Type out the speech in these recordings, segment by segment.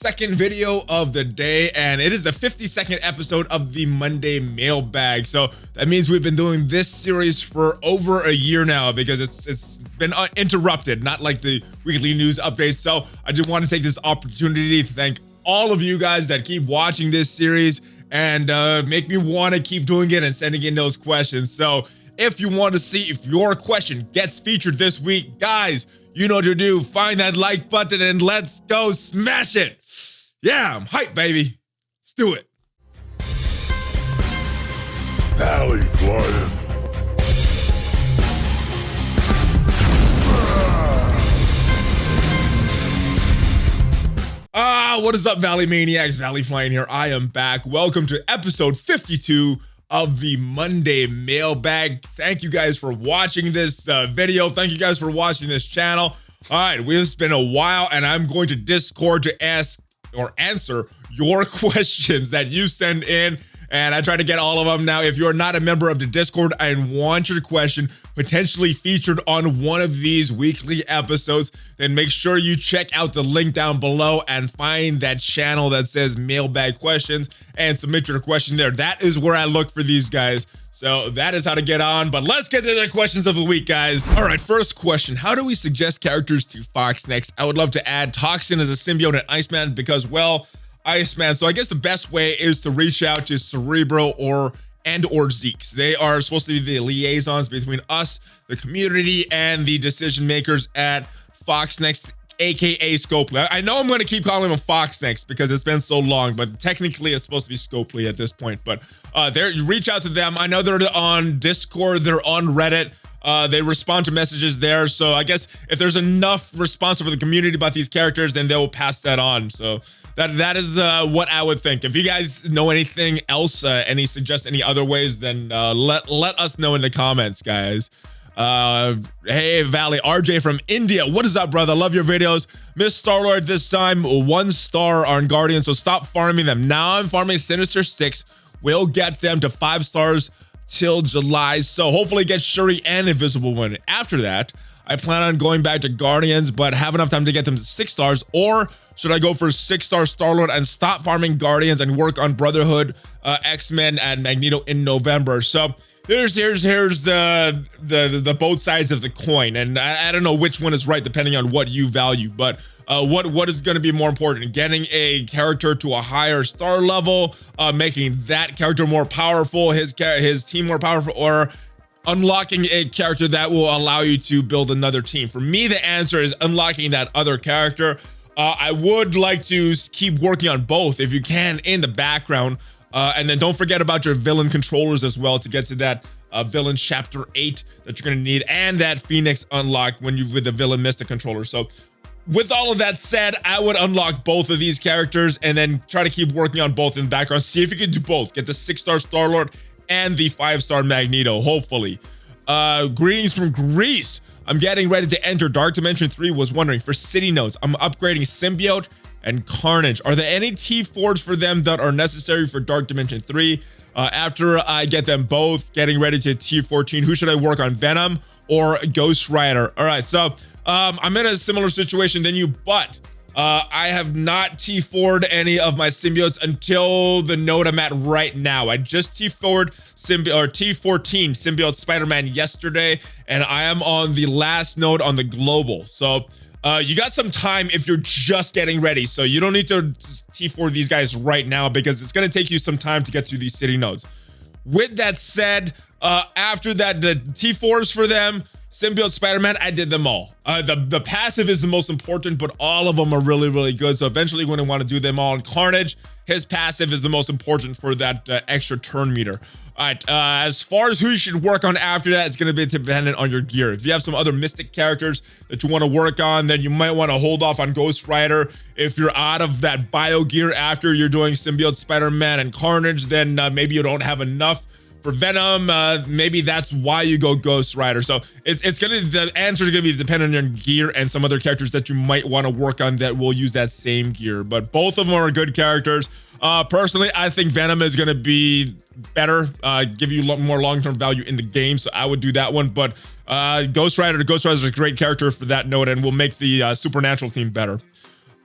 second video of the day, and it is the 52nd episode of the Monday Mailbag. So that means we've been doing this series for over a year now because it's been uninterrupted, not like the weekly news updates. So I just want to take this opportunity to thank all of you guys that keep watching this series and make me want to keep doing it and sending in those questions. So if you want to see if your question gets featured this week, guys, you know what to do. Find that like button and let's go smash it. Yeah, I'm hyped, baby. Let's do it. ValleyFlyin. What is up, Valley Maniacs? ValleyFlyin here. I am back. Welcome to episode 52 of the Monday Mailbag. Thank you guys for watching this video. Thank you guys for watching this channel. All right, it's been a while, and I'm going to Discord to ask or answer your questions that you send in, and I try to get all of them. Now, if you're not a member of the Discord and want your question potentially featured on one of these weekly episodes, then make sure you check out the link down below and find that channel that says Mailbag Questions and submit your question there. That is where I look for these guys. So that is how to get on, but let's get to the questions of the week, guys. All right, first question. How do we suggest characters to Fox next? I would love to add Toxin as a symbiote and Iceman because, well, Iceman. So I guess the best way is to reach out to Cerebro or Zeke's. They are supposed to be the liaisons between us, the community, and the decision makers at Fox Next, aka Scopely. I know I'm going to keep calling him Fox Next because it's been so long, but technically it's supposed to be Scopely at this point. But you reach out to them. I know they're on Discord, they're on Reddit. They respond to messages there. So I guess if there's enough response from the community about these characters, then they will pass that on. So that is what I would think. If you guys know anything else, suggest any other ways, then let us know in the comments, guys. Hey Valley, RJ from India, what is up, brother? Love your videos. Miss Star-Lord this time 1 star on Guardian, so stop farming them. Now I'm farming Sinister 6. We'll get them to 5 stars till July, so hopefully get Shuri and Invisible Woman. After that, I plan on going back to Guardians, but have enough time to get them to 6 stars, or should I go for 6-star Star-Lord and stop farming Guardians and work on Brotherhood, X-Men, and Magneto in November? So here's the both sides of the coin, and I don't know which one is right depending on what you value, but what is going to be more important? Getting a character to a higher star level, making that character more powerful, his team more powerful, or unlocking a character that will allow you to build another team? For me, the answer is unlocking that other character. I would like to keep working on both if you can in the background. And then don't forget about your villain controllers as well to get to that villain chapter 8 that you're going to need, and that Phoenix unlock with the villain Mystic controller. So with all of that said, I would unlock both of these characters and then try to keep working on both in the background. See if you can do both. Get the 6-star Star-Lord and the 5-star Magneto, hopefully. Greetings from Greece. I'm getting ready to enter Dark Dimension 3. Was wondering for city nodes. I'm upgrading Symbiote and Carnage. Are there any T4s for them that are necessary for Dark Dimension 3? After I get them both, getting ready to T14, who should I work on, Venom or Ghost Rider? All right, so I'm in a similar situation than you, but I have not T4'd any of my symbiotes until the node I'm at right now. I just T4'd T14 symbiote Spider-Man yesterday, and I am on the last node on the global. So you got some time if you're just getting ready. So you don't need to T4 these guys right now because it's going to take you some time to get through these city nodes. With that said, after that, the T4s for them, Symbiote Spider-Man, I did them all. The passive is the most important, but all of them are really, really good. So eventually you're going to want to do them all. And Carnage, his passive is the most important for that extra turn meter. All right, as far as who you should work on after that, it's going to be dependent on your gear. If you have some other Mystic characters that you want to work on, then you might want to hold off on Ghost Rider. If you're out of that bio gear after you're doing Symbiote Spider-Man and Carnage, then maybe you don't have enough for Venom. Maybe that's why you go Ghost Rider. So the answer is gonna be dependent on your gear and some other characters that you might want to work on that will use that same gear. But both of them are good characters. Personally, I think Venom is gonna be better, give you more long-term value in the game. So I would do that one. But Ghost Rider is a great character for that node and will make the Supernatural team better.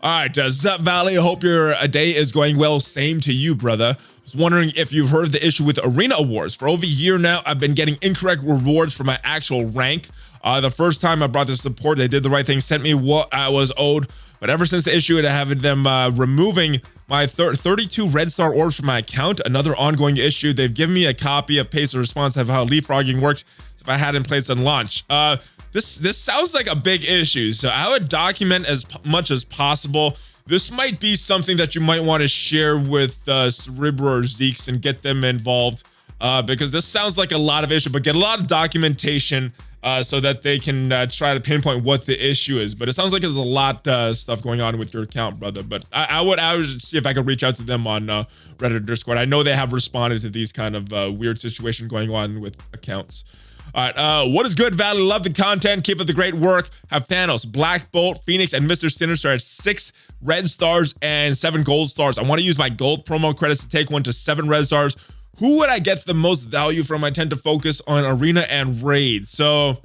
All right, Zup Valley, I hope your day is going well. Same to you, brother. I was wondering if you've heard the issue with arena awards. For over a year now, I've been getting incorrect rewards for my actual rank. The first time I brought this support, they did the right thing, sent me what I was owed. But ever since the issue, it having them removing my 32 red star orbs from my account, another ongoing issue. They've given me a copy of Pace of Response of how leapfrogging worked if I had in place on launch. This sounds like a big issue, so I would document as much as possible. This might be something that you might want to share with Cerebro or Zeeks and get them involved, because this sounds like a lot of issue, but get a lot of documentation so that they can try to pinpoint what the issue is. But it sounds like there's a lot stuff going on with your account, brother. But I would see if I could reach out to them on Reddit or Discord. I know they have responded to these kind of weird situations going on with accounts. All right, what is good, Valley? Love the content. Keep up the great work. Have Thanos, Black Bolt, Phoenix, and Mr. Sinister at 6 red stars and 7 gold stars. I want to use my gold promo credits to take one to 7 red stars. Who would I get the most value from? I tend to focus on arena and raid. So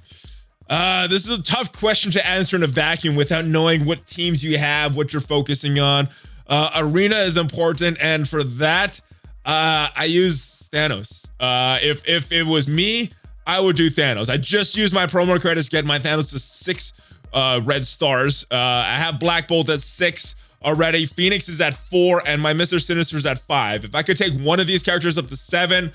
this is a tough question to answer in a vacuum without knowing what teams you have, what you're focusing on. Arena is important, and for that, I use Thanos. If it was me, I would do Thanos. I just used my promo credits to get my Thanos to 6 red stars. I have Black Bolt at 6 already. Phoenix is at 4, and my Mr. Sinister is at 5. If I could take one of these characters up to 7,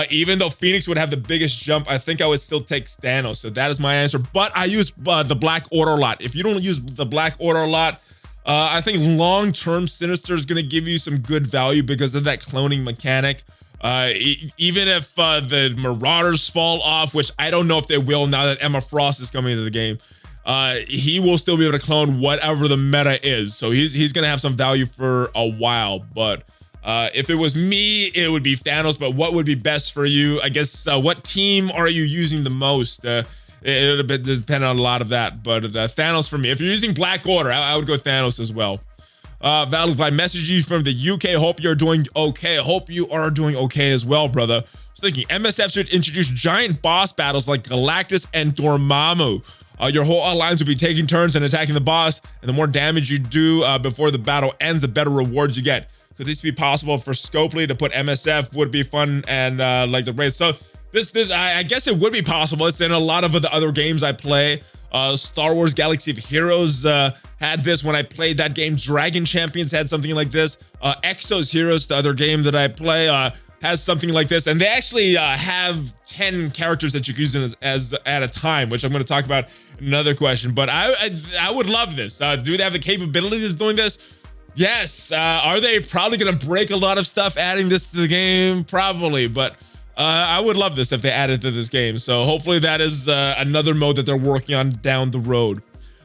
even though Phoenix would have the biggest jump, I think I would still take Thanos. So that is my answer. But I use the Black Order a lot. If you don't use the Black Order a lot, I think long-term Sinister is going to give you some good value because of that cloning mechanic. Even if the Marauders fall off, which I don't know if they will now that Emma Frost is coming into the game, he will still be able to clone whatever the meta is. So he's going to have some value for a while. But if it was me, it would be Thanos. But what would be best for you? I guess what team are you using the most? It would depend on a lot of that. But Thanos for me. If you're using Black Order, I would go Thanos as well. ValleyFlyin, message you from the UK. Hope you're doing okay. Hope you are doing okay as well, brother. I was thinking MSF should introduce giant boss battles like Galactus and Dormammu. Your whole alliance will be taking turns and attacking the boss, and the more damage you do before the battle ends, the better rewards you get. Could this be possible for Scopely to put MSF? Would be fun and like the raid. So this I guess it would be possible. It's in a lot of the other games I play. Star Wars Galaxy of Heroes had this when I played that game. Dragon Champions had something like this. Exos Heroes, the other game that I play, has something like this. And they actually have 10 characters that you can use as at a time, which I'm going to talk about in another question. But I would love this. Do they have the capabilities of doing this? Yes. Are they probably going to break a lot of stuff adding this to the game? Probably. But I would love this if they added to this game. So hopefully that is another mode that they're working on down the road.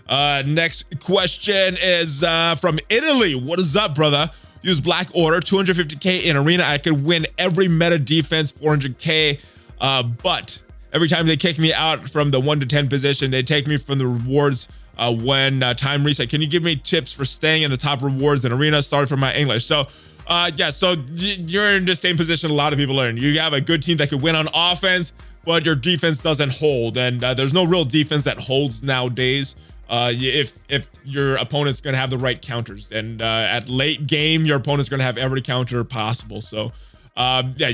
Next question is from Italy. What is up, brother? Use Black Order, 250k in arena. I could win every meta defense, 400k. But every time they kick me out from the 1 to 10 position, they take me from the rewards when time reset. Can you give me tips for staying in the top rewards in arena? Sorry for my English. So yeah, so you're in the same position a lot of people are in. You have a good team that could win on offense, but your defense doesn't hold. And there's no real defense that holds nowadays. If your opponent's going to have the right counters, and at late game, your opponent's going to have every counter possible. So yeah,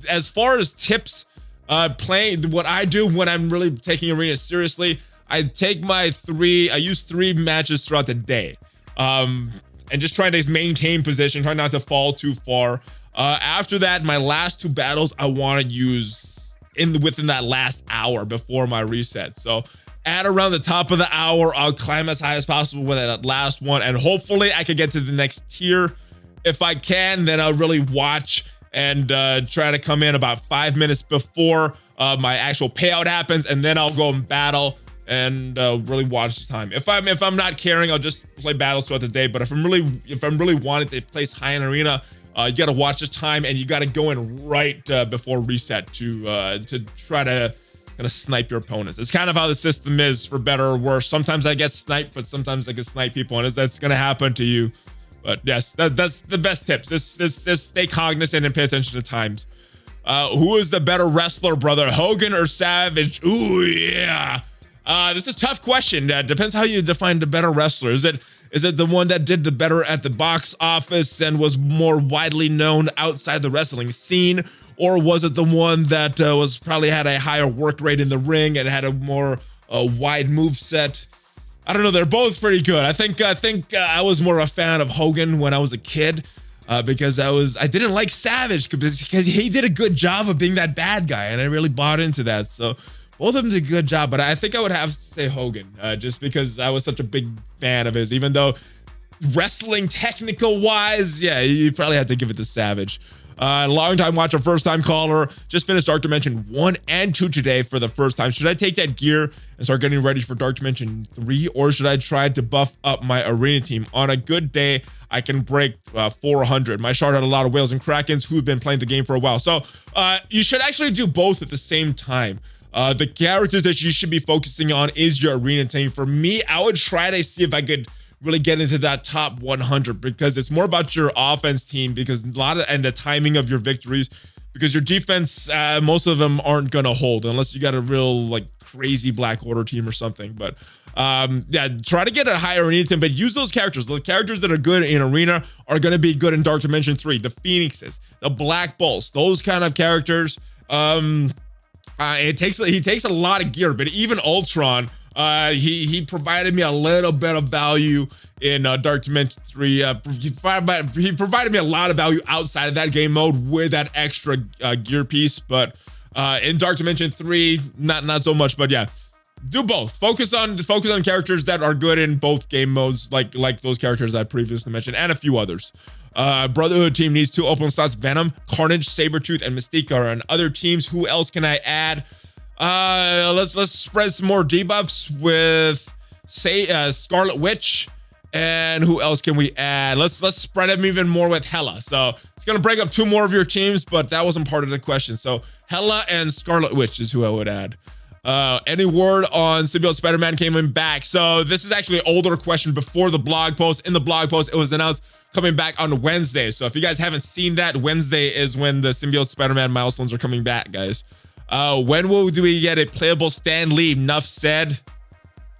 as far as tips, playing, what I do when I'm really taking arena seriously, I use 3 matches throughout the day. And just trying to maintain position, try not to fall too far. After that, my last 2 battles, I want to use within that last hour before my reset. So at around the top of the hour, I'll climb as high as possible with that last one, and hopefully I can get to the next tier. If I can, then I'll really watch and try to come in about 5 minutes before my actual payout happens, and then I'll go and battle and really watch the time. If I'm not caring, I'll just play battles throughout the day. But if I'm really wanting to place high in arena, you got to watch the time, and you got to go in right before reset to try to kind of snipe your opponents. It's kind of how the system is, for better or worse. Sometimes I get sniped, but sometimes I can snipe people, and that's going to happen to you. But yes, that's the best tips. Just stay cognizant and pay attention to times. Who is the better wrestler, brother? Hogan or Savage? Ooh, yeah. This is a tough question. Depends how you define the better wrestler. Is it Is it the one that did the better at the box office and was more widely known outside the wrestling scene? Or was it the one that was probably had a higher work rate in the ring and had a more wide move set? I don't know. They're both pretty good. I think I was more a fan of Hogan when I was a kid because I didn't like Savage because he did a good job of being that bad guy, and I really bought into that. So both of them did a good job, but I think I would have to say Hogan just because I was such a big fan of his. Even though wrestling technical wise, yeah, you probably had to give it to Savage. Long time watcher, first time caller. Just finished Dark Dimension 1 and 2 today for the first time. Should I take that gear and start getting ready for Dark Dimension 3, or should I try to buff up my arena team? On a good day, I can break 400. My shard had a lot of whales and krakens who've been playing the game for a while. So you should actually do both at the same time. The characters that you should be focusing on is your arena team. For me, I would try to see if I could really get into that top 100 because it's more about your offense team because and the timing of your victories, because your defense, most of them aren't gonna hold unless you got a real like crazy Black Order team or something. But yeah, try to get a higher arena team, but use those characters. The characters that are good in arena are gonna be good in Dark Dimension 3. The Phoenixes, the Black Bolts, those kind of characters. He takes a lot of gear, but even Ultron, he provided me a little bit of value in Dark Dimension 3. He provided me a lot of value outside of that game mode with that extra gear piece, but in Dark Dimension 3, not so much. But yeah, do both. Focus on characters that are good in both game modes, like those characters I previously mentioned, and a few others. Brotherhood team needs 2 open slots. Venom, Carnage, Sabretooth, and Mystique are on other teams. Who else can I add? Let's spread some more debuffs with Scarlet Witch. And who else can we add? Let's spread them even more with Hela. So it's gonna break up 2 more of your teams, but that wasn't part of the question. So Hela and Scarlet Witch is who I would add. Any word on Symbiote Spider-Man coming back? So this is actually an older question before the blog post. In the blog post, it was announced coming back on Wednesday. So if you guys haven't seen that, Wednesday is when the Symbiote Spider-Man milestones are coming back, guys. When do we get a playable Stan Lee? Enough said.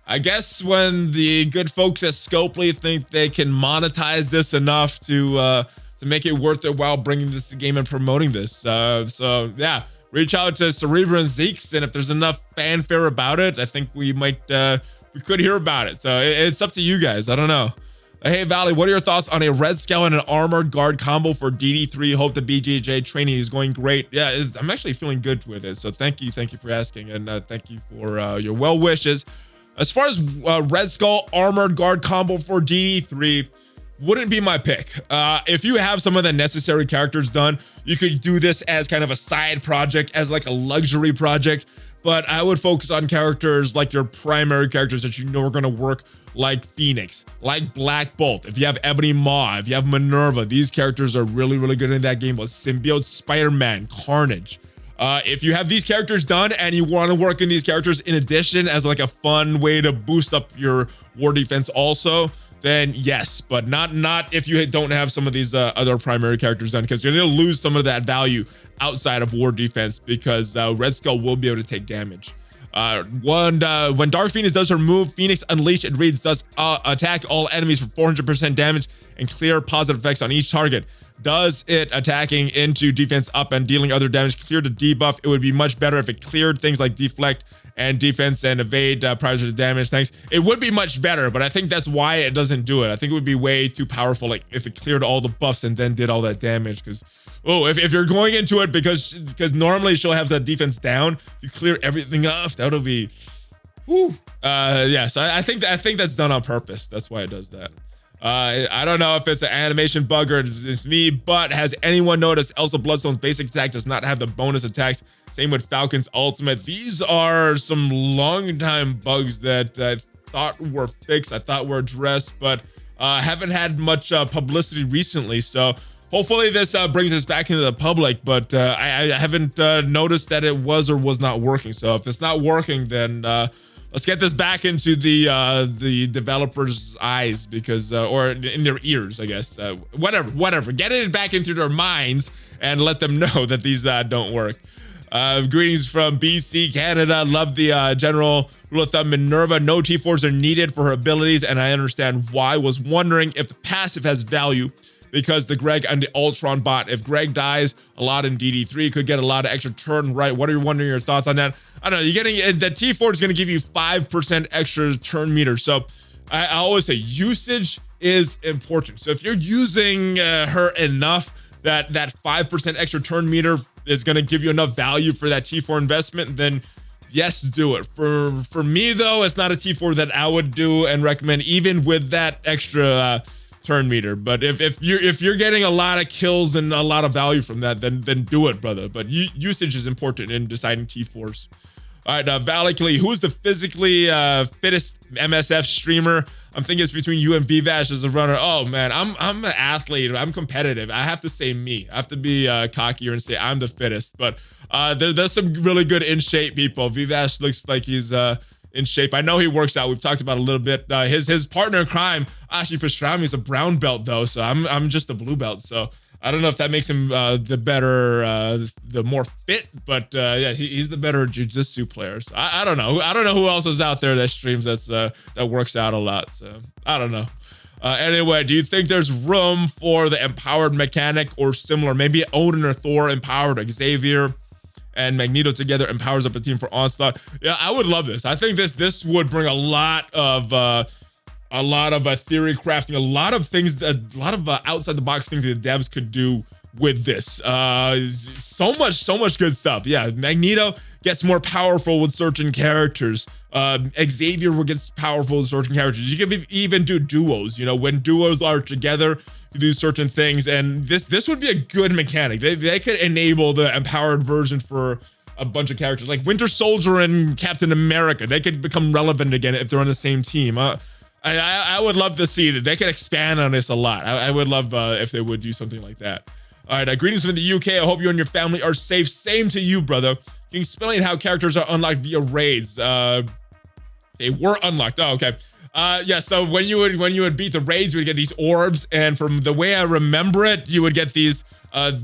I guess when the good folks at Scopely think they can monetize this enough to make it worth their while bringing this game and promoting this. So yeah, reach out to Cerebra and Zeeks, and if there's enough fanfare about it, I think we could hear about it. So it's up to you guys. I don't know. Hey Valley, what are your thoughts on a Red Skull and an Armored Guard combo for DD3? Hope the BJJ training is going great. Yeah, I'm actually feeling good with it. So thank you for asking, and thank you for your well wishes. As far as Red Skull Armored Guard combo for DD3, wouldn't be my pick. If you have some of the necessary characters done, you could do this as kind of a side project, as like a luxury project. But I would focus on characters like your primary characters that you know are going to work, like Phoenix, like Black Bolt. If you have Ebony Maw, if you have Minerva, these characters are really, really good in that game. With Symbiote, Spider-Man, Carnage. If you have these characters done and you want to work in these characters in addition as like a fun way to boost up your war defense also, then yes, but not if you don't have some of these other primary characters done, because you're going to lose some of that value outside of war defense, because Red Skull will be able to take damage. When Dark Phoenix does her move, Phoenix Unleashed, it reads, does attack all enemies for 400% damage and clear positive effects on each target. Does it attacking into defense up and dealing other damage clear to debuff? It would be much better if it cleared things like deflect and defense and evade prior to the damage. Thanks. It would be much better, but I think that's why it doesn't do it. I think it would be way too powerful, like if it cleared all the buffs and then did all that damage. Because if you're going into it because normally she'll have that defense down, you clear everything off, that'll be yeah. So I think that's done on purpose. That's why it does that. I don't know if it's an animation bug or it's me, but has anyone noticed Elsa Bloodstone's basic attack does not have the bonus attacks? Same with Falcon's ultimate. These are some long time bugs that I thought were fixed, I thought were addressed, but haven't had much publicity recently. So hopefully this brings us back into the public, but I haven't noticed that it was or was not working. So if it's not working, then let's get this back into the developers' eyes, because or in their ears, I guess. Whatever. Get it back into their minds and let them know that these don't work. Greetings from BC, Canada. Love the general Rule of thumb, Minerva, no T4s are needed for her abilities, and I understand why. Was wondering if the passive has value because the Greg and the Ultron bot. If Greg dies a lot in DD3, could get a lot of extra turn right. What are you wondering your thoughts on that? I don't know. You're getting the T4 is going to give you 5% extra turn meter. So I always say usage is important. So if you're using her enough, that 5% extra turn meter is going to give you enough value for that T4 investment, then yes, do it. For me though, it's not a T4 that I would do and recommend, even with that extra turn meter. But if you're getting a lot of kills and a lot of value from that, then do it, brother. But usage is important in deciding T4s. All right, Valley, who's the physically fittest MSF streamer? I'm thinking it's between you and VVash as a runner. Oh man, I'm an athlete. I'm competitive. I have to say me. I have to be cockier and say I'm the fittest. But there's some really good in shape people. VVash looks like he's in shape. I know he works out. We've talked about it a little bit. His partner in crime, Ashi Pastrami, is a brown belt though, so I'm just a blue belt. So I don't know if that makes him the more fit, but yeah, he's the better jiu-jitsu player. So I don't know. I don't know who else is out there that streams that works out a lot. So I don't know. Anyway, do you think there's room for the empowered mechanic or similar? Maybe Odin or Thor empowered Xavier and Magneto together empowers up a team for Onslaught. Yeah, I would love this. I think this would bring a lot of theory crafting, a lot of things, a lot of outside the box things that the devs could do with this. So much good stuff. Yeah, Magneto gets more powerful with certain characters. Xavier will get powerful with certain characters. You can even do duos. You know, when duos are together, you do certain things, and this would be a good mechanic. They could enable the empowered version for a bunch of characters like Winter Soldier and Captain America. They could become relevant again if they're on the same team. I would love to see that they could expand on this a lot. I would love if they would do something like that. All right, greetings from the UK. I hope you and your family are safe. Same to you, brother. Can you explain how characters are unlocked via raids? They were unlocked. Oh, okay. Yeah, so when you would beat the raids, you would get these orbs, and from the way I remember it, you would get these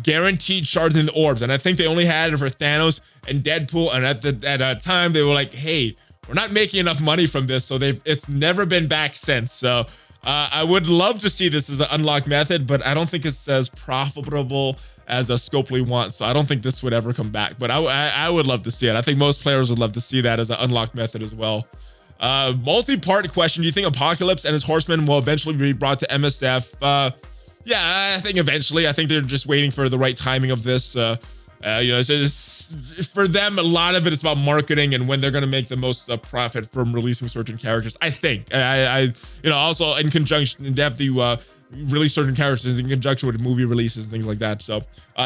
guaranteed shards in the orbs. And I think they only had it for Thanos and Deadpool, and at that time they were like, hey, we're not making enough money from this, so it's never been back since. So I would love to see this as an unlock method, but I don't think it's as profitable as a Scopely wants. So I don't think this would ever come back, but I would love to see it. I think most players would love to see that as an unlock method as well. Multi-part question. Do you think Apocalypse and his horsemen will eventually be brought to MSF? Yeah, I think eventually. I think they're just waiting for the right timing of this. You know, it's for them, a lot of it is about marketing and when they're going to make the most profit from releasing certain characters. I think, you know, also in conjunction, they have to release certain characters in conjunction with movie releases and things like that. So,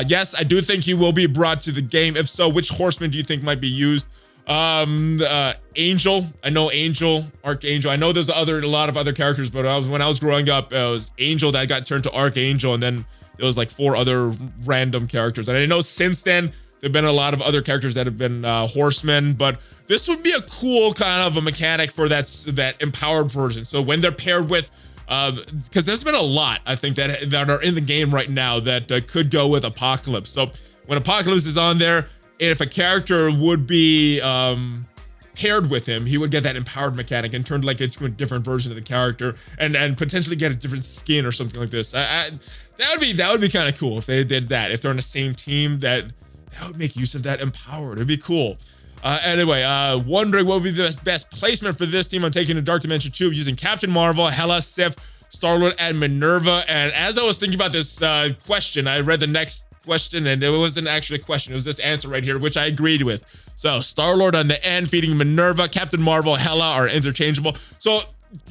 yes, I do think he will be brought to the game. If so, which horseman do you think might be used? Angel. I know Angel, Archangel. I know there's a lot of other characters, but when I was growing up, it was Angel that got turned to Archangel, and then it was like 4 other random characters. And I know since then there've been a lot of other characters that have been horsemen, but this would be a cool kind of a mechanic for that empowered version. So when they're paired with, because there's been a lot, I think, that are in the game right now that could go with Apocalypse. So when Apocalypse is on there, if a character would be paired with him, he would get that empowered mechanic and turn like into a different version of the character, and potentially get a different skin or something like this. That would be kind of cool if they did that. If they're on the same team, that would make use of that empowered. It'd be cool. Anyway, wondering what would be the best placement for this team. I'm taking a Dark Dimension 2 using Captain Marvel, Hela, Sif, Star-Lord, and Minerva. And as I was thinking about this question, I read the next question, and it wasn't actually a question. It was this answer right here, which I agreed with. So Star-Lord on the end, feeding Minerva. Captain Marvel, Hela are interchangeable. So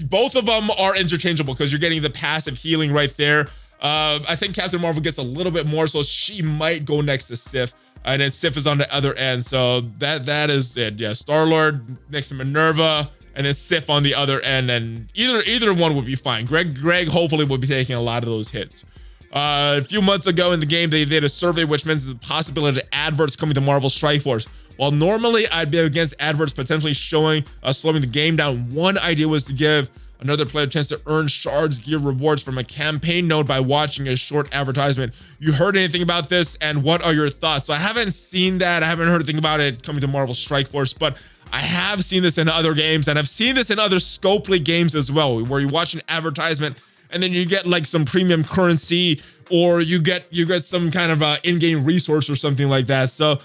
both of them are interchangeable because you're getting the passive healing right there. I think Captain Marvel gets a little bit more, so she might go next to Sif, and then Sif is on the other end. So that is it. Yeah, Star-Lord next to Minerva, and then Sif on the other end, and either one would be fine. Greg hopefully will be taking a lot of those hits. A few months ago in the game, they did a survey which mentions the possibility of adverts coming to Marvel Strike Force. While normally I'd be against adverts potentially slowing the game down, one idea was to give another player a chance to earn shards, gear, rewards from a campaign node by watching a short advertisement. You heard anything about this, and what are your thoughts? So I haven't seen that. I haven't heard anything about it coming to Marvel Strike Force, but I have seen this in other games, and I've seen this in other Scopely games as well, where you watch an advertisement and then you get like some premium currency, or you get some kind of in-game resource or something like that. So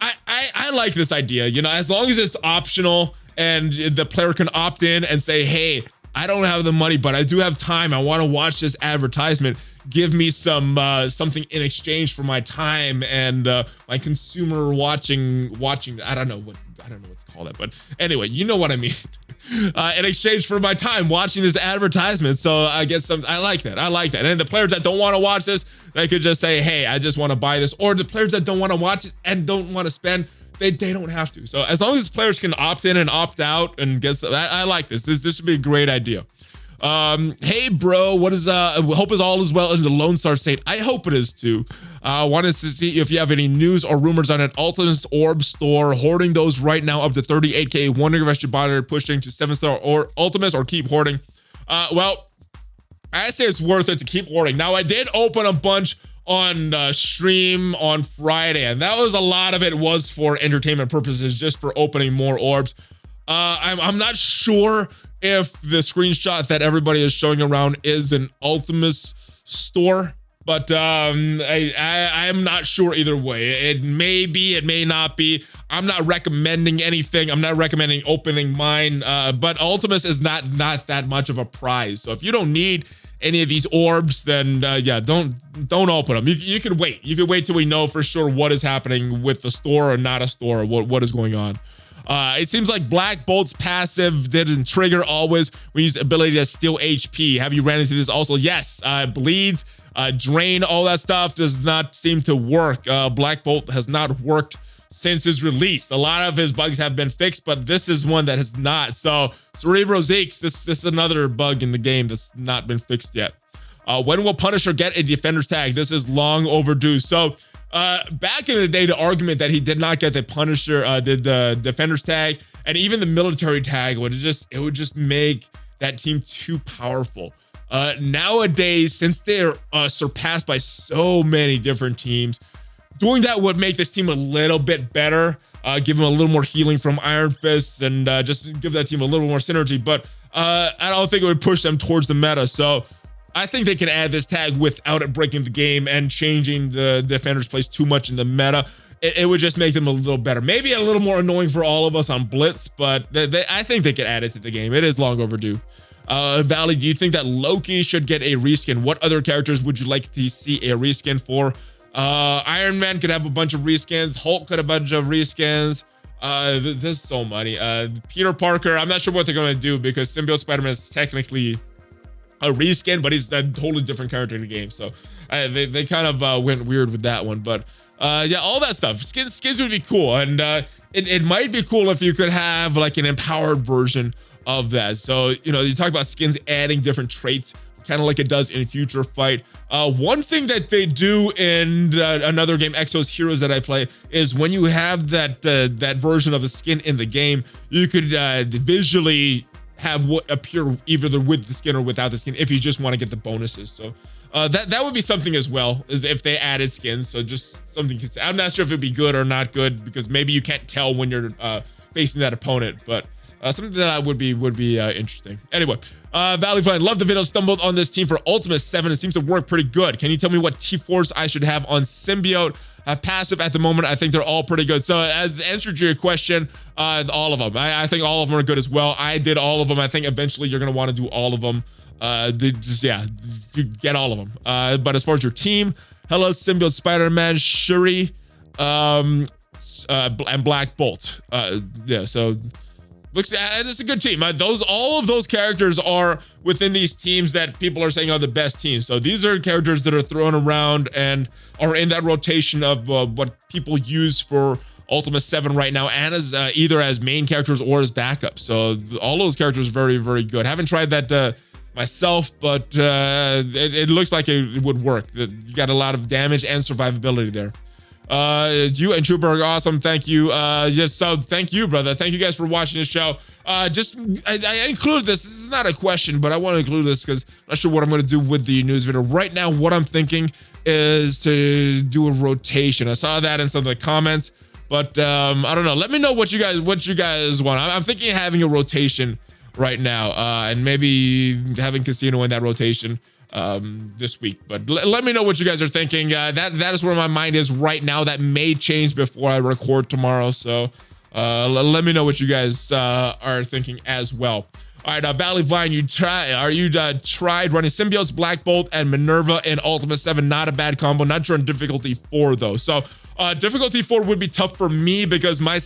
I like this idea, you know, as long as it's optional and the player can opt in and say, hey, I don't have the money, but I do have time. I want to watch this advertisement. Give me some something in exchange for my time and my consumer watching. I don't know what to call that, but anyway, you know what I mean. In exchange for my time watching this advertisement, so I get some. I like that. And the players that don't want to watch this, they could just say, hey, I just want to buy this. Or the players that don't want to watch it and don't want to spend, they don't have to. So as long as players can opt in and opt out and get stuff, I like this. This would be a great idea. Hey bro, what is hope is all is well in the Lone Star State. I hope it is too. Wanted to see if you have any news or rumors on an Ultimus Orb store. Hoarding those right now up to 38k. Wondering if I should bother pushing to 7-star or Ultimus or keep hoarding. Well, I say it's worth it to keep hoarding. Now I did open a bunch on stream on Friday, and that was a lot of it was for entertainment purposes, just for opening more orbs. I'm not sure if the screenshot that everybody is showing around is an Ultimus store, but I am not sure either way. It may be, it may not be. I'm not recommending anything. I'm not recommending opening mine, but Ultimus is not that much of a prize. So if you don't need any of these orbs, then yeah, don't open them. You could wait. You could wait till we know for sure what is happening with the store or not a store, or what is going on. It seems like Black Bolt's passive didn't trigger always when you use the ability to steal HP. Have you ran into this also? Yes, bleeds, drain, all that stuff does not seem to work. Black Bolt has not worked since his release. A lot of his bugs have been fixed, but this is one that has not. So Cerebro Zeeks, this is another bug in the game that's not been fixed yet. When will Punisher get a Defender's tag? This is long overdue. So back in the day, the argument that he did not get the Punisher, the Defender's tag, and even the military tag would just make that team too powerful. Nowadays, since they're surpassed by so many different teams, doing that would make this team a little bit better. Give them a little more healing from Iron Fists, and just give that team a little more synergy. But I don't think it would push them towards the meta. So I think they can add this tag without it breaking the game and changing the defender's place too much in the meta. It would just make them a little better. Maybe a little more annoying for all of us on Blitz, but I think they could add it to the game. It is long overdue. Valley, do you think that Loki should get a reskin? What other characters would you like to see a reskin for? Iron Man could have a bunch of reskins. Hulk could have a bunch of reskins. There's so many. Peter Parker, I'm not sure what they're going to do, because Symbiote Spider-Man is technically a reskin, but he's a totally different character in the game. So they kind of went weird with that one. But yeah, all that stuff. Skins would be cool. And it might be cool if you could have like an empowered version of that. So, you know, you talk about skins adding different traits, kind of like it does in Future Fight. One thing that they do in another game, Exo's Heroes, that I play, is when you have that version of the skin in the game, you could visually have what appear either with the skin or without the skin, if you just want to get the bonuses. So that would be something as well, as if they added skins. So just something. I'm not sure if it'd be good or not good, because maybe you can't tell when you're facing that opponent, but something that would be interesting. Anyway, ValleyFlyin, love the video. Stumbled on this team for Ultimate 7. It seems to work pretty good. Can you tell me what T4s I should have on Symbiote? Have passive at the moment. I think they're all pretty good. So as answer to your question, all of them. I think all of them are good as well. I did all of them. I think eventually you're going to want to do all of them. You get all of them. But as far as your team, hello, Symbiote, Spider-Man, Shuri, and Black Bolt. Yeah, so looks, it's a good team. All of those characters are within these teams that people are saying are the best teams. So these are characters that are thrown around and are in that rotation of what people use for Ultimate 7 right now, and as either as main characters or as backups. So all those characters are very, very good. Haven't tried that myself, but it looks like it would work. You got a lot of damage and survivability there. You and Trooper are awesome. Thank you. Yes, so thank you, brother. Thank you guys for watching the show. I included this. This is not a question, but I want to include this because I'm not sure what I'm going to do with the news video. Right now, what I'm thinking is to do a rotation. I saw that in some of the comments. But I don't know. Let me know what you guys want. I'm thinking of having a rotation right now, and maybe having Casino in that rotation this week. But let me know what you guys are thinking. That is where my mind is right now. That may change before I record tomorrow. So let me know what you guys are thinking as well. All right, ValleyFlyin, you tried running Symbiotes, Black Bolt, and Minerva in Ultimate 7. Not a bad combo. Not sure on difficulty 4 though. So difficulty 4 would be tough for me because my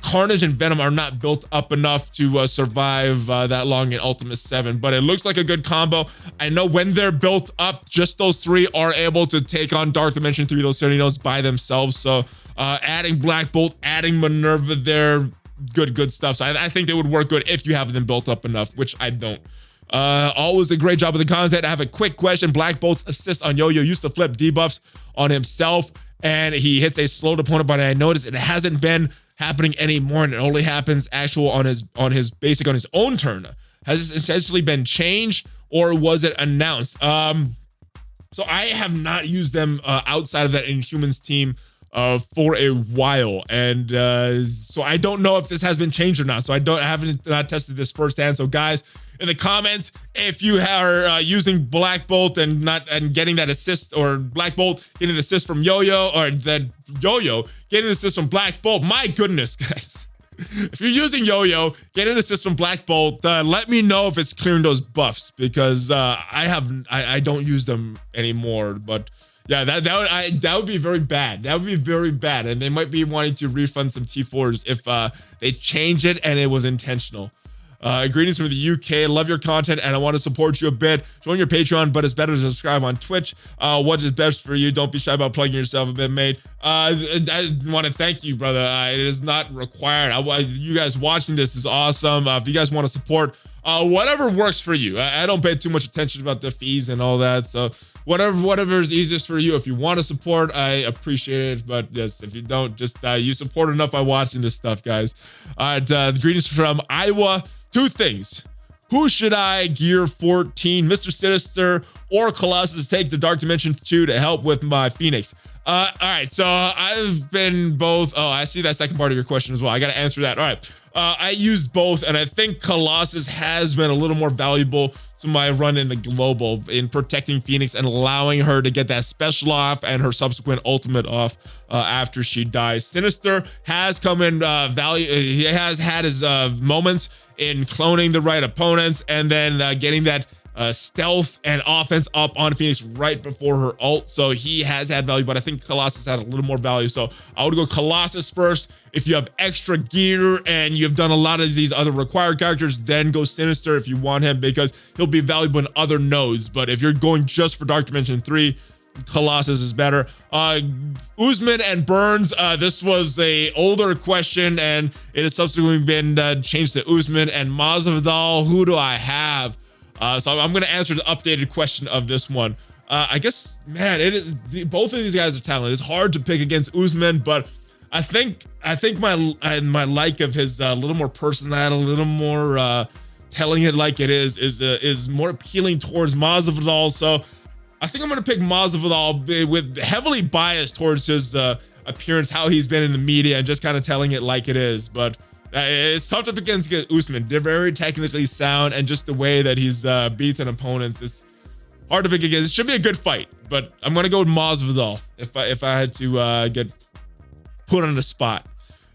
Carnage and Venom are not built up enough to survive that long in Ultimate 7. But it looks like a good combo. I know when they're built up, just those 3 are able to take on Dark Dimension 3, those Cerninos by themselves. So adding Black Bolt, adding Minerva there, good stuff. So I think they would work good if you have them built up enough, which I don't. Always a great job with the content. I have a quick question. Black Bolt's assist on Yo-Yo used to flip debuffs on himself, and he hits a slowed opponent, but I noticed it hasn't been happening anymore, and it only happens on his own turn. Has this essentially been changed, or was it announced? So I have not used them outside of that Inhumans team for a while, and so I don't know if this has been changed or not. So I haven't tested this firsthand. So guys, in the comments, if you are using Black Bolt and getting that assist, or Black Bolt getting the assist from Yo-Yo, or that Yo-Yo getting the assist from Black Bolt, my goodness, guys. If you're using Yo-Yo, get an assist from Black Bolt, let me know if it's clearing those buffs, because I don't use them anymore. But yeah, that would be very bad. That would be very bad, and they might be wanting to refund some T4s if they change it and it was intentional. Greetings from the UK. Love your content and I want to support you a bit. Join your Patreon, but it's better to subscribe on Twitch. What is best for you? Don't be shy about plugging yourself a bit, mate. I want to thank you, brother. It is not required. You guys watching this is awesome. If you guys want to support, whatever works for you. I don't pay too much attention about the fees and all that. So whatever is easiest for you. If you want to support, I appreciate it. But yes, if you don't, just you support enough by watching this stuff, guys. All right, greetings from Iowa. 2 things. Who should I gear 14? Mr. Sinister or Colossus take the Dark Dimension 2 to help with my Phoenix? All right, so I've been both. Oh, I see that second part of your question as well. I got to answer that. All right. I used both, and I think Colossus has been a little more valuable to my run in the global in protecting Phoenix and allowing her to get that special off and her subsequent ultimate off after she dies. Sinister has come in value. He has had his moments in cloning the right opponents and then getting that stealth and offense up on Phoenix right before her ult. So he has had value, but I think Colossus had a little more value. So I would go Colossus first. If you have extra gear and you've done a lot of these other required characters, then go Sinister if you want him, because he'll be valuable in other nodes. But if you're going just for Dark Dimension 3, Colossus is better. Usman and Burns, this was a older question and it has subsequently been changed to Usman and Masvidal. Who do I have? So I'm going to answer the updated question of this one. I guess, man, both of these guys are talented. It's hard to pick against Usman, but I think my like of his little more personality, a little more telling it like it is more appealing towards Masvidal. So I think I'm going to pick Masvidal with heavily biased towards his appearance, how he's been in the media, and just kind of telling it like it is. But it's tough to pick against Usman. They're very technically sound, and just the way that he's beaten opponents is hard to pick against. It should be a good fight, but I'm going to go with Masvidal if I had to get put on the spot.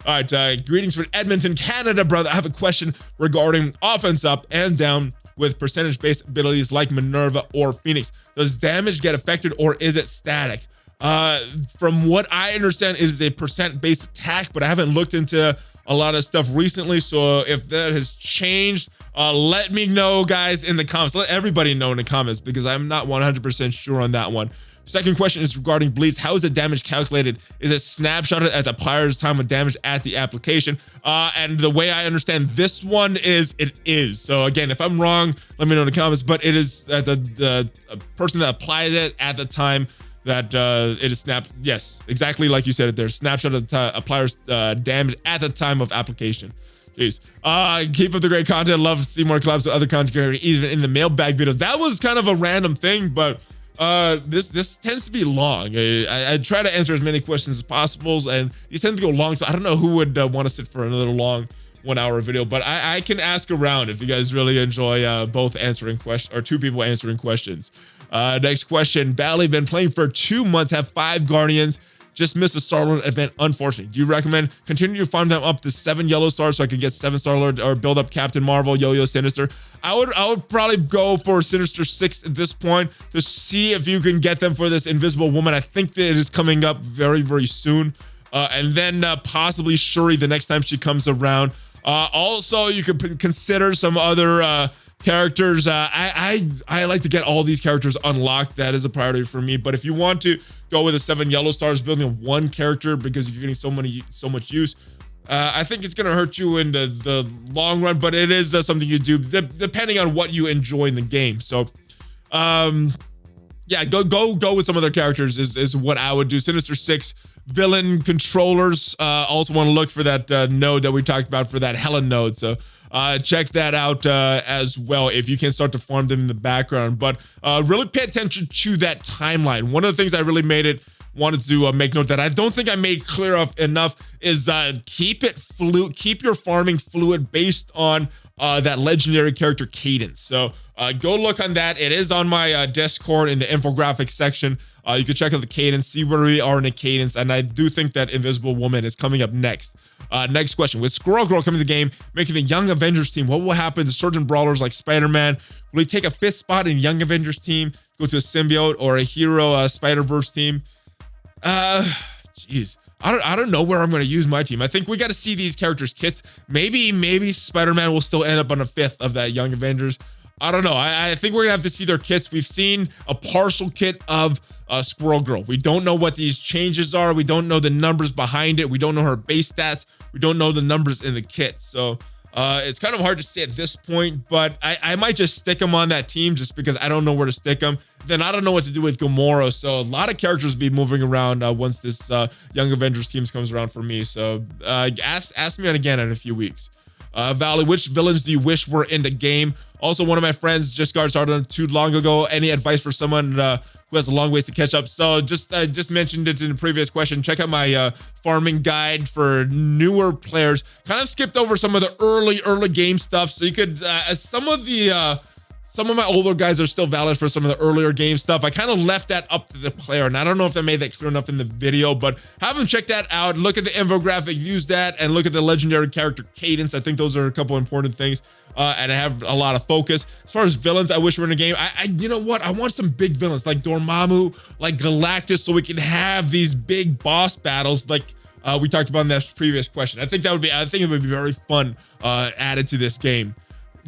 All right, greetings from Edmonton, Canada, brother. I have a question regarding offense up and down with percentage-based abilities like Minerva or Phoenix. Does damage get affected or is it static? From what I understand, it is a percent-based attack, but I haven't looked into a lot of stuff recently. So if that has changed, let me know, guys, in the comments. Let everybody know in the comments, because I'm not 100% sure on that one. Second question is regarding bleeds. How is the damage calculated? Is it snapshotted at the player's time of damage at the application? And the way I understand this one is it is. So again, if I'm wrong, let me know in the comments, but it is the person that applies it at the time that it is snapped. Yes, exactly like you said it there. Snapshot of the player's damage at the time of application. Jeez. Keep up the great content. Love to see more collabs with other content creators, even in the mailbag videos. That was kind of a random thing, but This tends to be long. I try to answer as many questions as possible, and these tend to go long. So I don't know who would want to sit for another long 1 hour video, but I can ask around if you guys really enjoy both answering questions or two people answering questions. Next question. Bally, been playing for 2 months, have 5 Guardians. Just missed a Star-Lord event, unfortunately. Do you recommend continue to farm them up to 7 yellow stars so I could get 7 Star-Lord or build up Captain Marvel, Yo-Yo, Sinister? I would probably go for Sinister 6 at this point to see if you can get them for this Invisible Woman. I think that it is coming up very, very soon. And then possibly Shuri the next time she comes around. Also, you could consider some other characters. I like to get all these characters unlocked. That is a priority for me. But if you want to go with the 7 yellow stars, building one character because you're getting so much use, I think it's gonna hurt you in the long run. But it is something you do depending on what you enjoy in the game. So, yeah, go with some other characters is what I would do. Sinister 6 villain controllers. Also want to look for that node that we talked about for that Helen node. So check that out as well if you can start to farm them in the background. But really pay attention to that timeline. One of the things I really wanted to make note that I don't think I made clear enough is keep your farming fluid based on that legendary character cadence. So go look on that. It is on my Discord in the infographics section. You can check out the cadence, see where we are in the cadence, and I do think that Invisible Woman is coming up next. Next question. With Squirrel Girl coming to the game, making the Young Avengers team, what will happen to certain brawlers like Spider-Man? Will he take a 5th spot in Young Avengers team, go to a Symbiote or a Hero Spider-Verse team? Jeez. I don't know where I'm going to use my team. I think we got to see these characters' kits. Maybe Spider-Man will still end up on a 5th of that Young Avengers. I don't know. I think we're going to have to see their kits. We've seen a partial kit of Squirrel Girl. We don't know what these changes are. We don't know the numbers behind it. We don't know her base stats. We don't know the numbers in the kit. So it's kind of hard to say at this point, but I might just stick them on that team just because I don't know where to stick them. Then I don't know what to do with Gamora. So a lot of characters will be moving around once this Young Avengers teams comes around for me. So ask me again in a few weeks. Valley, which villains do you wish were in the game? Also, one of my friends just got started too long ago. Any advice for someone who has a long ways to catch up? So just mentioned it in the previous question. Check out my farming guide for newer players. Kind of skipped over some of the early game stuff. So you could some of my older guys are still valid for some of the earlier game stuff. I kind of left that up to the player, and I don't know if I made that clear enough in the video, but have them check that out. Look at the infographic, use that, and look at the legendary character cadence. I think those are a couple important things, and I have a lot of focus. As far as villains I wish were in the game, you know what? I want some big villains like Dormammu, like Galactus, so we can have these big boss battles like we talked about in that previous question. I think it would be very fun added to this game.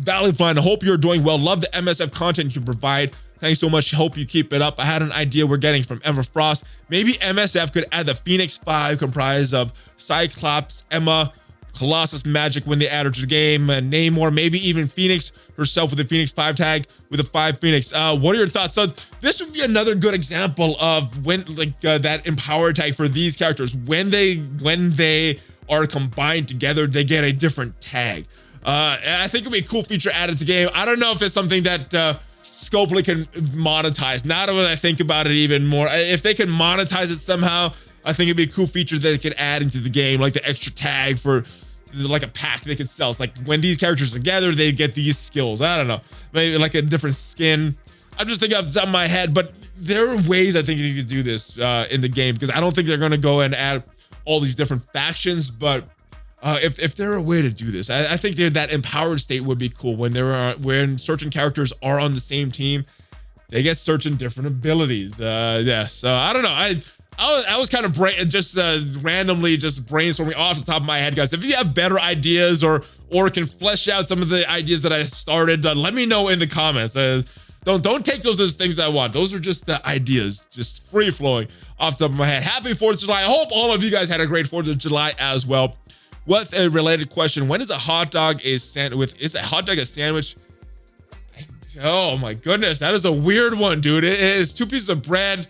ValleyFlyin, I hope you're doing well. Love the MSF content you provide. Thanks so much. Hope you keep it up. I had an idea we're getting from Everfrost. Maybe MSF could add the Phoenix 5 comprised of Cyclops, Emma, Colossus Magic when they add her to the game, and Namor, maybe even Phoenix herself with the Phoenix 5 tag with a 5 Phoenix. What are your thoughts? So this would be another good example of when that empower tag for these characters. When they are combined together, they get a different tag. I think it'd be a cool feature added to the game. I don't know if it's something that Scopely can monetize. Now that I think about it even more, if they can monetize it somehow, I think it'd be a cool feature that they could add into the game, like the extra tag for like a pack they could sell. It's like when these characters are together, they get these skills. I don't know, maybe like a different skin. I'm just thinking off the top of my head, but there are ways I think you could do this in the game, because I don't think they're going to go and add all these different factions, but if there are a way to do this, I think that empowered state would be cool. When certain characters are on the same team, they get certain different abilities. Yeah, so I don't know. I was kind of randomly just brainstorming off the top of my head, guys. If you have better ideas or can flesh out some of the ideas that I started, let me know in the comments. Don't take those as things that I want. Those are just the ideas, just free flowing off the top of my head. Happy 4th of July. I hope all of you guys had a great 4th of July as well. What a related question. When is a hot dog a sandwich? Is a hot dog a sandwich? Oh my goodness. That is a weird one, dude. It is 2 pieces of bread,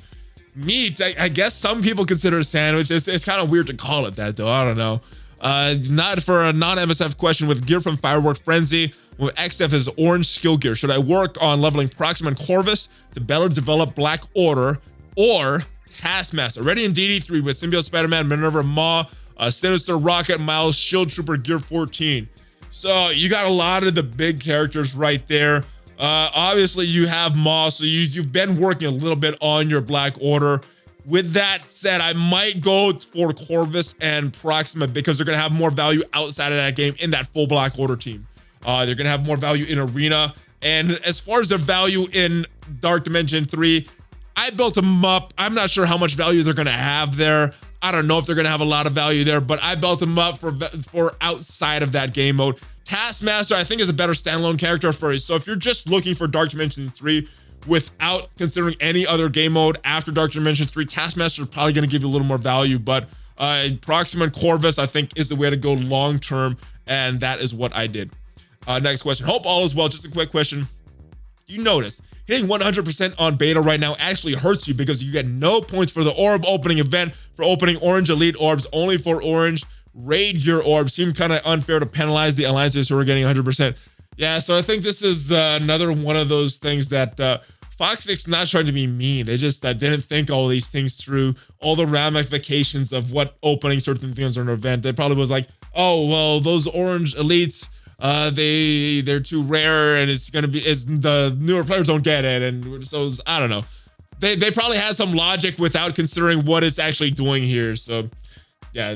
meat. I guess some people consider it a sandwich. It's kind of weird to call it that though. I don't know. Not for a non-MSF question, with gear from Firework Frenzy, with XF is orange skill gear. Should I work on leveling Proxima and Corvus to better develop Black Order or Taskmaster? Ready in DD3 with Symbiote, Spider-Man, Minerva, Maw, Sinister, Rocket, Miles, Shield Trooper, Gear 14. So you got a lot of the big characters right there. Obviously you have Maw, so you've been working a little bit on your Black Order. With that said, I might go for Corvus and Proxima because they're going to have more value outside of that game in that full Black Order team. They're going to have more value in Arena. And as far as their value in Dark Dimension 3, I built them up. I'm not sure how much value they're going to have there. I don't know if they're going to have a lot of value there, but I built them up for outside of that game mode. Taskmaster, I think, is a better standalone character for you. So if you're just looking for Dark Dimension 3 without considering any other game mode after Dark Dimension 3, Taskmaster is probably going to give you a little more value, but Proxima and Corvus, I think, is the way to go long term, and that is what I did. Next question. Hope all is well. Just a quick question. You notice hitting 100% on beta right now actually hurts you because you get no points for the orb opening event for opening orange elite orbs, only for orange raid gear orbs. Seemed kind of unfair to penalize the alliances who are getting 100%. Yeah, so I think this is another one of those things that Foxic's not trying to be mean. They just didn't think all these things through, all the ramifications of what opening certain things on an event. They probably was like, oh, well, those orange elites, they're too rare, and it's gonna be the newer players don't get it, and so I don't know. They probably had some logic without considering what it's actually doing here. So yeah,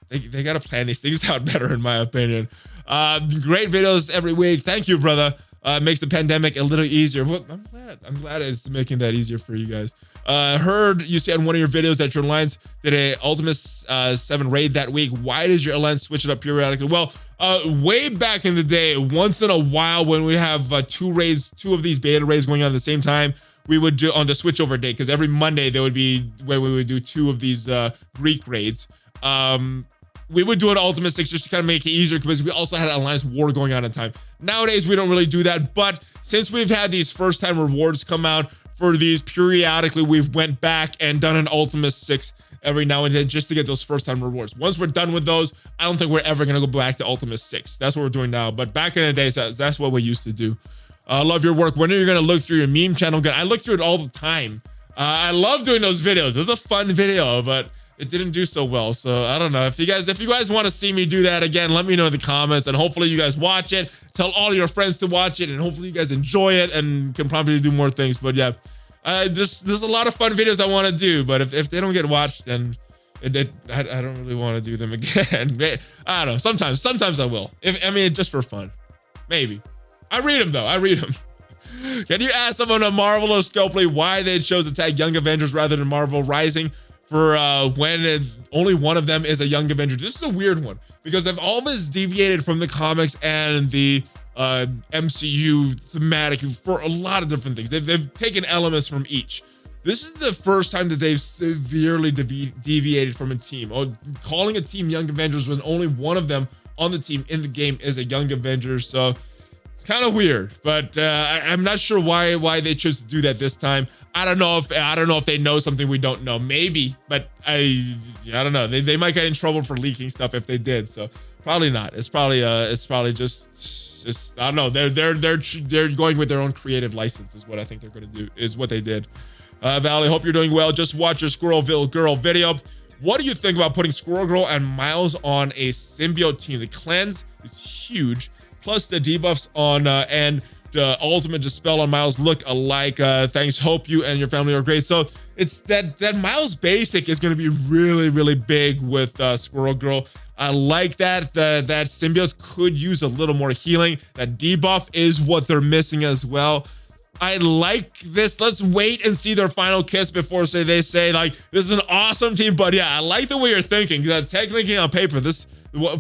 they gotta plan these things out better, in my opinion. Great videos every week. Thank you, brother. Makes the pandemic a little easier. Well, I'm glad it's making that easier for you guys. Heard you say on one of your videos that your alliance did a Ultimate 7 raid that week. Why does your alliance switch it up periodically? Well, way back in the day, once in a while, when we have two of these beta raids going on at the same time, we would do on the switchover day, because every Monday there would be where we would do two of these Greek raids. We would do an Ultimate 6 just to kind of make it easier, because we also had an Alliance War going on at the time. Nowadays, we don't really do that, but since we've had these first-time rewards come out for these periodically, we've went back and done an Ultimate 6 every now and then just to get those first-time rewards. Once we're done with those, I don't think we're ever going to go back to Ultimate 6. That's what we're doing now, but back in the days, that's what we used to do. Love your work. When are you going to look through your meme channel again? I look through it all the time. I love doing those videos. It was a fun video, but it didn't do so well. So I don't know. If you guys want to see me do that again, let me know in the comments, and hopefully you guys watch it. Tell all your friends to watch it, and hopefully you guys enjoy it and can probably do more things. But yeah, there's a lot of fun videos I want to do, but if they don't get watched, then I don't really want to do them again. I don't know. Sometimes I will. I mean, just for fun, maybe. I read them though. I read them. Can you ask someone on Marvel or Scopely why they chose to tag Young Avengers rather than Marvel Rising for when only one of them is a Young Avenger? This is a weird one because they've always deviated from the comics and the MCU thematic for a lot of different things. They've taken elements from each. This is the first time that they've severely deviated from a team. Calling a team Young Avengers when only one of them on the team in the game is a Young Avenger. So it's kind of weird, but I'm not sure why they chose to do that this time. I don't know if they know something we don't know. Maybe, but I don't know. They might get in trouble for leaking stuff if they did. So probably not. It's probably just I don't know. They're going with their own creative license is what I think they're going to do. Is what they did. Valley, hope you're doing well. Just watch your Squirrel Girl video. What do you think about putting Squirrel Girl and Miles on a symbiote team? The cleanse is huge. Plus the debuffs on and the ultimate dispel on Miles look alike. Thanks. Hope you and your family are great. So it's that Miles basic is going to be really big with Squirrel Girl. I like that. That symbiote could use a little more healing. That debuff is what they're missing as well. I like this. Let's wait and see their final kiss before they say like this is an awesome team. But yeah, I like the way you're thinking. Technically on paper, this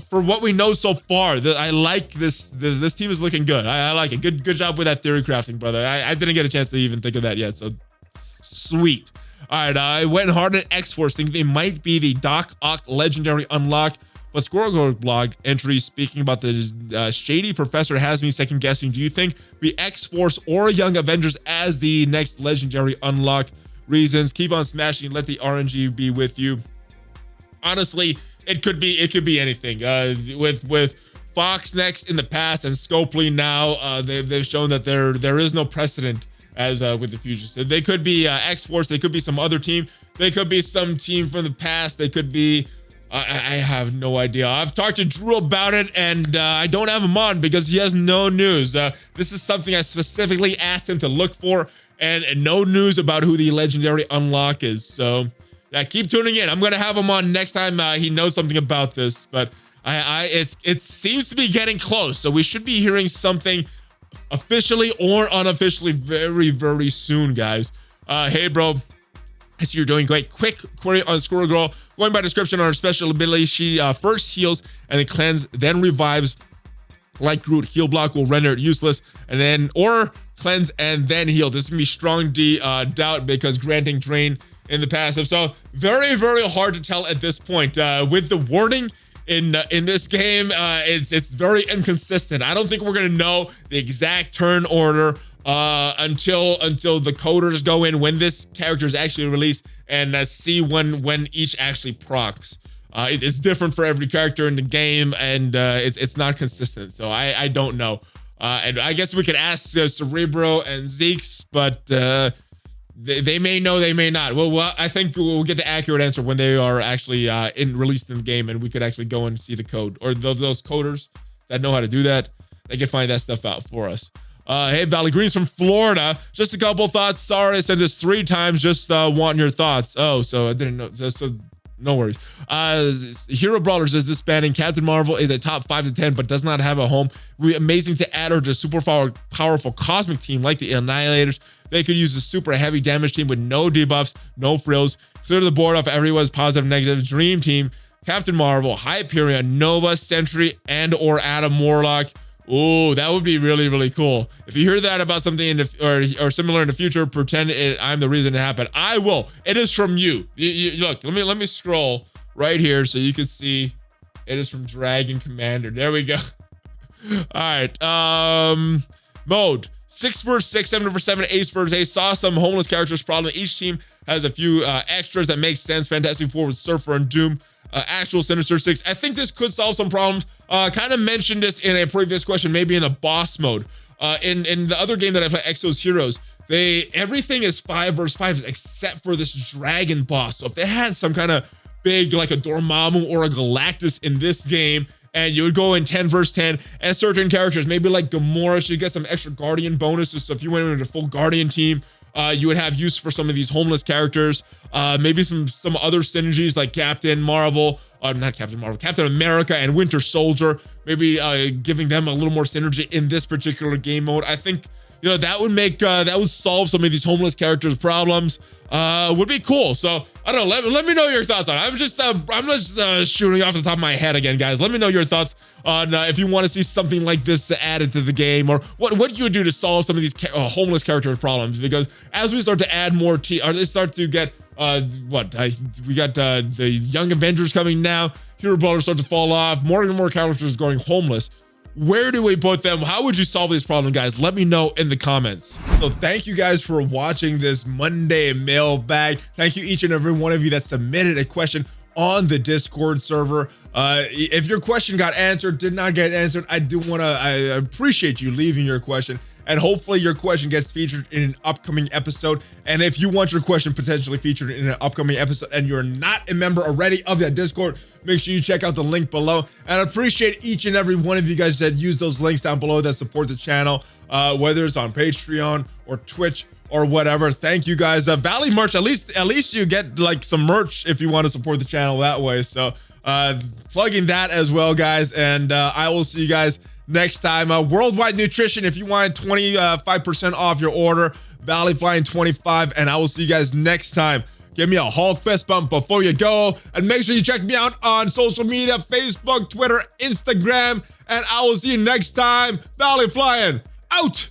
for what we know so far, I like this. This team is looking good. I like it. Good job with that theory crafting, brother. I didn't get a chance to even think of that yet. So sweet. All right, I went hard at X-Force, thinking they might be the Doc Ock legendary unlock. But Squirrel Girl blog entry speaking about the shady professor has me second guessing. Do you think the X-Force or Young Avengers as the next legendary unlock? Reasons: keep on smashing, let the RNG be with you. Honestly, it could be anything. With Fox next in the past and Scopely now, they've shown that there is no precedent as with the future. So they could be X-Force, they could be some other team, they could be some team from the past, they could be I have no idea. I've talked to Drew about it, and I don't have him on because he has no news. This is something I specifically asked him to look for, and no news about who the legendary unlock is. So yeah, keep tuning in. I'm gonna have him on next time he knows something about this. But it seems to be getting close, so we should be hearing something officially or unofficially very, very soon, guys. Hey, bro. I see you're doing great. Quick query on Squirrel Girl. Going by description on her special ability, she first heals and then cleanse, then revives. Like Groot, heal block will render it useless, and then or cleanse and then heal. This can be strong doubt because granting drain in the passive. So very, very hard to tell at this point. With the wording in this game, it's very inconsistent. I don't think we're gonna know the exact turn order until the coders go in when this character is actually released and see when each actually procs. It's different for every character in the game, and it's not consistent. So I don't know. And I guess we could ask Cerebro and Zeke's, but they may know, they may not. Well, I think we'll get the accurate answer when they are actually released in the game, and we could actually go and see the code, or those coders that know how to do that. They can find that stuff out for us. Hey, Valley Green's from Florida. Just a couple thoughts. Sorry, I said this 3 times. Just wanting your thoughts. Oh, so I didn't know. So no worries. Hero Brawler says this banning Captain Marvel is a top 5 to 10, but does not have a home. It would be amazing to add her to a super powerful cosmic team like the Annihilators. They could use a super heavy damage team with no debuffs, no frills. Clear the board off everyone's positive, negative. Dream team, Captain Marvel, Hyperion, Nova, Sentry, and or Adam Warlock. Oh, that would be really, really cool. If you hear that about something in the, or similar in the future, pretend I'm the reason it happened. I will. It is from you. Look, let me scroll right here so you can see. It is from Dragon Commander. There we go. All right. Mode 6 vs 6, 7 vs 7, Ace vs Ace. Saw some homeless characters problem. Each team has a few extras that make sense. Fantastic Four with Surfer and Doom. Actual Sinister Six. I think this could solve some problems. Kind of mentioned this in a previous question, maybe in a boss mode. In the other game that I play, Exo's Heroes, everything is 5 vs 5 except for this dragon boss. So if they had some kind of big, like a Dormammu or a Galactus in this game, and you would go in 10 vs 10, and certain characters, maybe like Gamora, should get some extra Guardian bonuses. So if you went into a full Guardian team, you would have use for some of these homeless characters. Maybe some other synergies like Captain Marvel, not Captain Marvel, Captain America and Winter Soldier. Maybe giving them a little more synergy in this particular game mode. I think that would make that would solve some of these homeless characters' problems. Would be cool. So I don't know. Let me know your thoughts on it. I'm just shooting off the top of my head again, guys. Let me know your thoughts on if you want to see something like this added to the game, or what you would do to solve some of these homeless character problems. Because as we start to add more they start to get we got the Young Avengers coming now. Hero Brawlers start to fall off. More and more characters going homeless. Where do we put them? How would you solve this problem, guys? Let me know in the comments. So thank you guys for watching this Monday mailbag. Thank you each and every one of you that submitted a question on the Discord server. If your question got answered, did not get answered, I appreciate you leaving your question, and hopefully your question gets featured in an upcoming episode. And if you want your question potentially featured in an upcoming episode and you're not a member already of that Discord, make sure you check out the link below. And I appreciate each and every one of you guys that use those links down below that support the channel, whether it's on Patreon or Twitch or whatever. Thank you guys. Valley merch, at least you get like some merch if you want to support the channel that way. So plugging that as well, guys. And I will see you guys next time. Worldwide Nutrition, if you want 25% off your order, ValleyFlyin 25, and I will see you guys next time. Give me a Hulk fist bump before you go, and make sure you check me out on social media, Facebook, Twitter, Instagram, and I will see you next time. ValleyFlyin out.